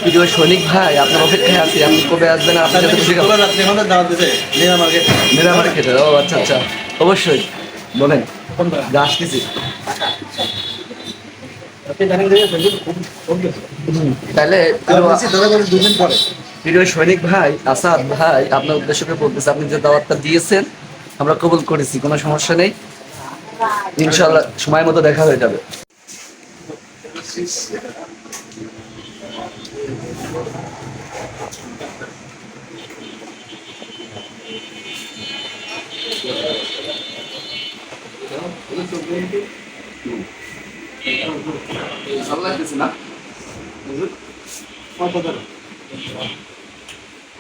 প্রিয় সৈনিক ভাই, আপনার অপেক্ষায় আছি, আপনি কবে আসবেন? আপনার সাথে খুশি মেরা মার্কেটে। ও আচ্ছা আচ্ছা, অবশ্যই বলেন, আসতেছি। তাহলে প্রিয় সৈনিক ভাই আসাদ ভাই, আপনার উদ্দেশ্যকে বলতেছে, আপনি যে দাওয়াতটা দিয়েছেন আমরা কবুল করেছি, কোনো সমস্যা নেই, ইনশাল্লাহ সময় মতো দেখা হয়ে যাবে।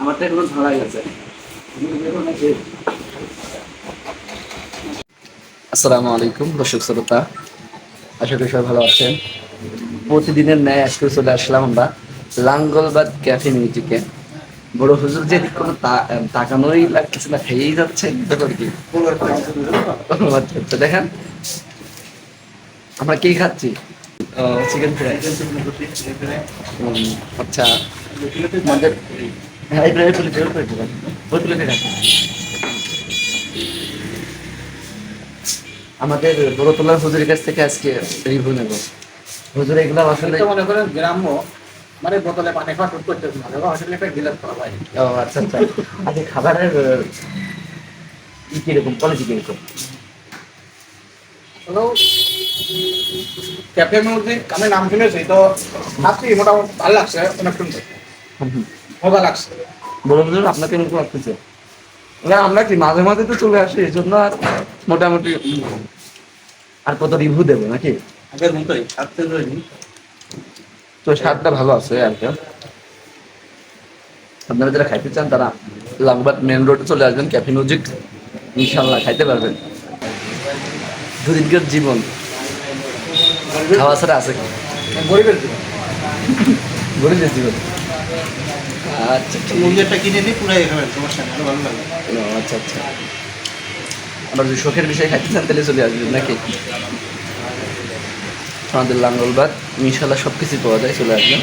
আমারটা এগুলো ধরাই আছে। আসসালামু আলাইকুম দর্শক শ্রোতা, আশা করি সবাই ভালো আছেন। প্রতিদিনের ন্যায় আজকে চলে আসলাম আমরা লাঙ্গলবাদ ক্যাফে মিউজিকে। বড় হুজুর যে কোনো তাকানোই লাগতেছে না, খেয়েই যাচ্ছে ব্যাপার কি। আচ্ছা আচ্ছা, দেখেন আমরা কি খাচ্ছি, চিকেন ফ্রাই। আচ্ছা, আমাদের আমাদের বড়তলার হুজুরের কাছ থেকে আজকে রিভিউ নেব। হুজুর এগুলো আসলে মনে করেন গ্রাম্য, মানে বোতলে পানি খাওয়া শুরু করতেছে না, আসলে একটা গিলাস করা ভাই। ও আচ্ছা আচ্ছা। আচ্ছা, খাবারের কিরকম কোয়ালিটি কিরকম? ক্যাফে মিউজিক আমি নাম শুনেছি, তো ভাবছি মোটামুটি ভালো লাগছে, অনেক সুন্দর মজা লাগছে। বড় হুজুর আপনাকে এরকম লাগতেছে? না, আমরা কি মাঝে মাঝে তো চলে আসি, এই জন্য আর মোটামুটি আর কত রিভিউ দেবো নাকি। আগের মতোই থাকতে রইনি। তো স্বাদটা ভালো আছে আর কি। আপনারা যারা খাইতে চান তারা লালবাগ মেন রোডে চলে আসবেন, ক্যাফে মিউজিক, ইনশাল্লাহ খাইতে পারবেন। দুদিনকার জীবন খাওয়া ছাড়া আছে কি? গরিবের জীবন। গরিবের জীবন। আচ্ছা ঠিক মুরগিটা কিনে নিই, পুরাই খাবেন, সমস্যা নেই, ভালো লাগে। ও, আচ্ছা আচ্ছা। আবার যদি শখের বিষয় খাইতে চান তাহলে চলে আসবেন নাকি আমাদের লাঙ্গলবাদ, ইনশাল্লাহ সব কিছু পাওয়া যায়, চলে আসবেন।